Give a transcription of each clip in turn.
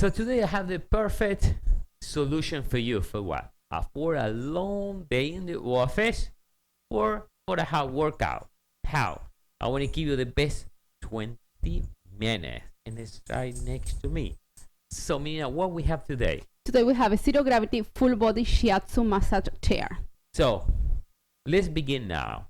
So today I have the perfect solution for you. For what? For a long day in the office or for a hard workout. How? I want to give you the best 20 minutes. And it's right next to me. So Mina, what we have today? Today we have a zero gravity full body Shiatu massage chair. So let's begin now.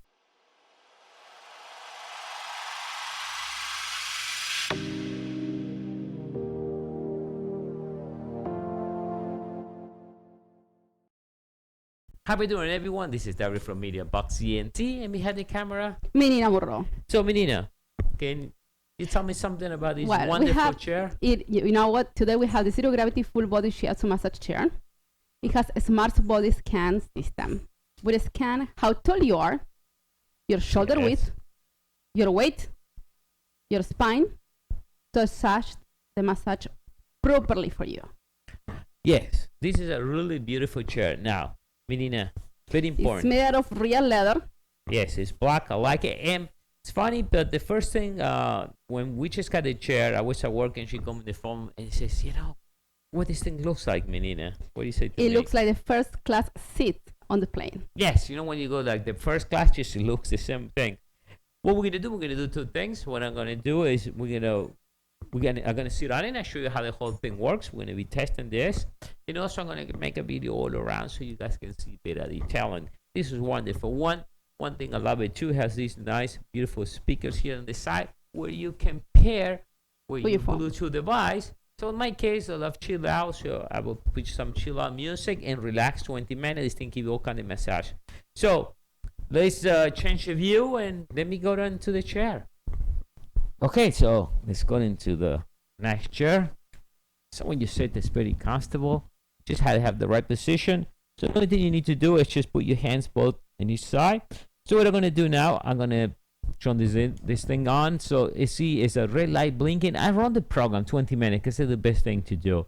How are you doing, everyone? This is David from MEDIABOXENT, and behind the camera, Menina Burro. So Menina, can you tell me something about this wonderful chair? You know what? Today we have the zero gravity full body Shiatu massage chair. It has a smart body scan system. We scan how tall you are, your shoulder width, your weight, your spine, to assess the massage properly for you. Yes, this is a really beautiful chair. Now, Menina, very important. It's made out of real leather. Yes, it's black. I like it. And it's funny, but the first thing, when we just got the chair, I was at work and she come on the phone and says, you know, what this thing looks like, Menina. What do you say to me? It looks like the first class seat on the plane. Yes, you know when you go like the first class, just looks the same thing. What we're gonna do two things. What I'm gonna do is I'm gonna sit on it and show you how the whole thing works. We're gonna be testing this. And also I'm gonna make a video all around so you guys can see better detailing. This is wonderful. One thing I love it too, has these nice beautiful speakers here on the side where you can pair with your Bluetooth device. So in my case, I love chill out, so I will put some chill out music and relax 20 minutes. This thing give you all kind of massage. So let's change the view and let me go down to the chair. Okay, so let's go into the nice chair. So when you sit, it's pretty comfortable. Just have the right position. So the only thing you need to do is just put your hands both on each side. So what I'm gonna do now, I'm gonna turn this thing on. So you see it's a red light blinking. I run the program 20 minutes because it's the best thing to do.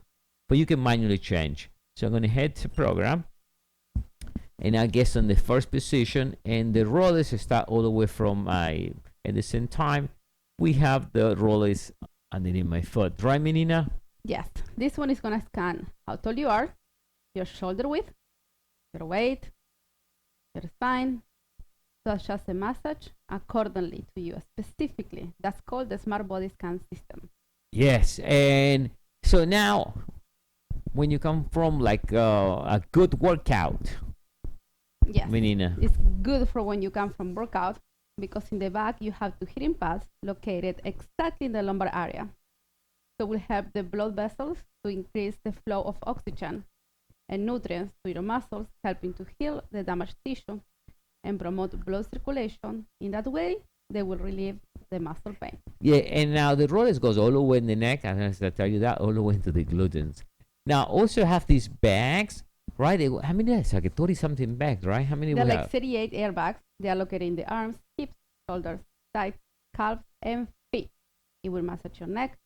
But you can manually change. So I'm gonna head to program. And I guess on the first position, and the rollers start all the way from my, at the same time, we have the rollers underneath my foot. Right, Menina? Yes. This one is going to scan how tall you are, your shoulder width, your weight, your spine, to adjust the massage accordingly to you specifically. That's called the Smart Body Scan System. Yes. And so now, when you come from like a good workout, yes, Menina, it's good for when you come from workout, because in the back you have two heating pads located exactly in the lumbar area. So will help the blood vessels to increase the flow of oxygen and nutrients to your muscles, helping to heal the damaged tissue and promote blood circulation. In that way, they will relieve the muscle pain. Yeah, and now the rollers goes all the way in the neck, and as I tell you that, all the way into the glutes. Now also have these bags, right? How many? It's like 30-something bags, right? How many? They're we like have? 38 airbags. They are located in the arms, hips, shoulders, thighs, calves, and feet. It will massage your neck,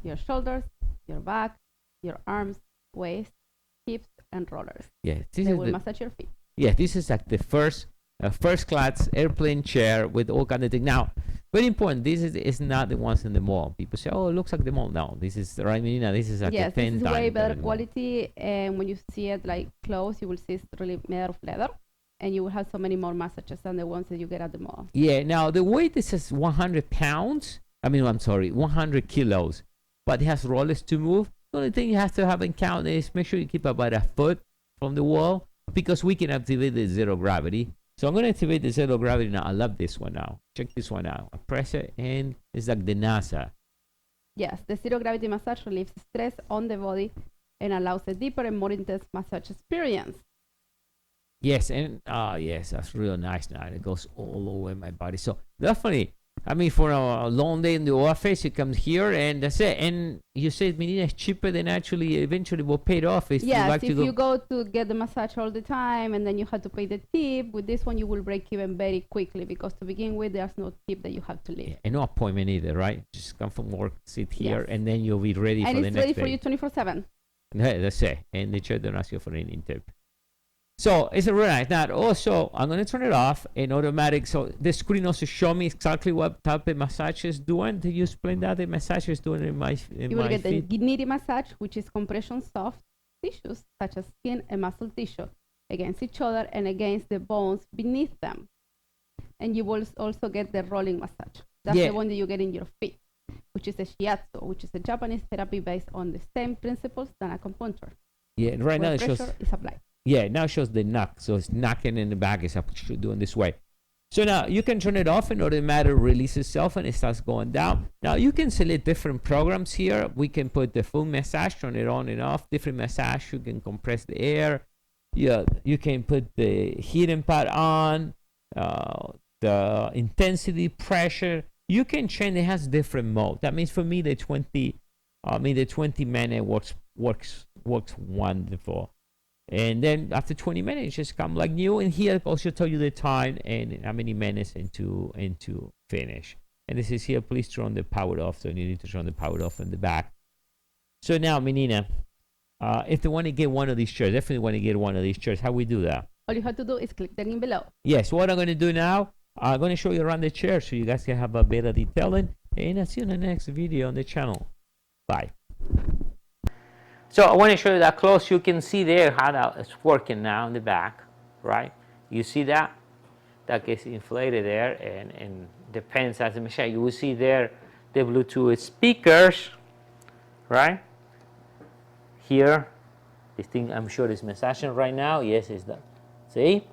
your shoulders, your back, your arms, waist, hips, and rollers. Yeah, they will massage your feet. Yeah, this is like the first class airplane chair with all kind of things. Now, very important. This is not the ones in the mall. People say, "Oh, it looks like the mall." No, this is right, Menina. This is like yes, a 10 this is times way better quality, and when you see it like close, you will see it's really made out of leather, and you will have so many more massages than the ones that you get at the mall. Yeah. Now the weight is just 100 pounds. I mean, I'm sorry, 100 kilos. But it has rollers to move. The only thing you have to have in count is make sure you keep about a foot from the wall, because we can activate the zero gravity. So I'm going to activate the zero gravity now. I love this one now. Check this one out. I press it and it's like the NASA. Yes, the zero gravity massage relieves stress on the body and allows a deeper and more intense massage experience. Yes, and yes, that's real nice now. It goes all over my body. So definitely, I mean, for a long day in the office, you come here and that's it. And you said, Menina, it's cheaper than actually eventually will pay it off. Yes, if you go to get the massage all the time and then you have to pay the tip, with this one you will break even very quickly, because to begin with, there's no tip that you have to leave. Yeah, and no appointment either, right? Just come from work, sit here, and then you'll be ready for the next day. And it's ready for you 24/7. Yeah, that's it. And the chair don't ask you for any tip. So it's really nice. Now also I'm gonna turn it off and automatic. So the screen also show me exactly what type of massage is doing. Did you explain that the massage is doing in my You will get feet? the kneading massage, which is compression soft tissues such as skin and muscle tissue against each other and against the bones beneath them. And you will also get the rolling massage. That's Yeah. the one that you get in your feet, which is a Shiatu, which is a Japanese therapy based on the same principles than acupuncture. Yeah, right now Where it shows. pressure is applied. Yeah, now it shows the knock. So it's knocking in the back. It's doing this way. So now you can turn it off and automatically release itself and it starts going down. Now you can select different programs here. We can put the full massage, turn it on and off, different massage. You can compress the air. Yeah, you can put the heating pad on, the intensity, pressure. You can change. It has different mode. That means for me the 20 minute works wonderful. And then after 20 minutes, just come like new. And here also tell you the time and how many minutes into finish. And this is here. Please turn the power off. So you need to turn the power off in the back. So now, Menina, if they want to get one of these chairs, definitely want to get one of these chairs. How we do that? All you have to do is click the link below. Yes. What I'm going to do now, I'm going to show you around the chair so you guys can have a better detailing. And I'll see you in the next video on the channel. Bye. So I want to show you that close. You can see there how that is working now in the back, right? You see that? That gets inflated there and depends as the machine. You will see there the Bluetooth speakers, right? Here, this thing I'm sure is massaging right now. Yes, it's done. See?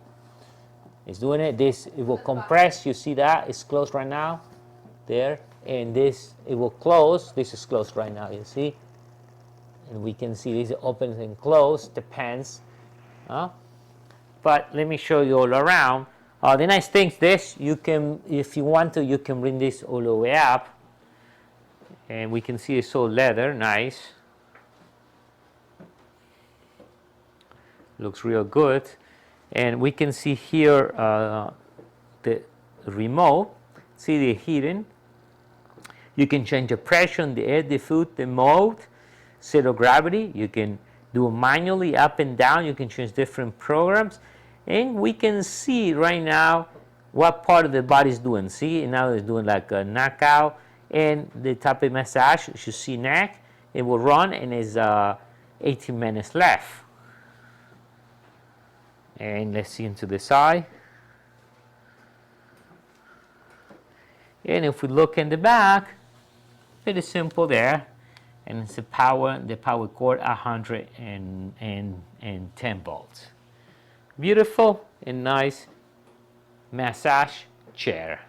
It's doing it. This, it will compress. You see that? It's closed right now. There. And this, it will close. This is closed right now. You see? And we can see this opens and close, depends. But let me show you all around. The nice thing is this, you can, if you want to, you can bring this all the way up. And we can see it's all leather, nice. Looks real good. And we can see here the remote, see the heating. You can change the pressure on the air, the food, the mode. Zero gravity, you can do manually up and down. You can choose different programs, and we can see right now what part of the body is doing. See, now it's doing like a knockout, and the type of massage, you see neck, it will run, and it's 18 minutes left. And let's see into the side, and if we look in the back, pretty simple there. And it's the power cord 110 volts. Beautiful and nice massage chair.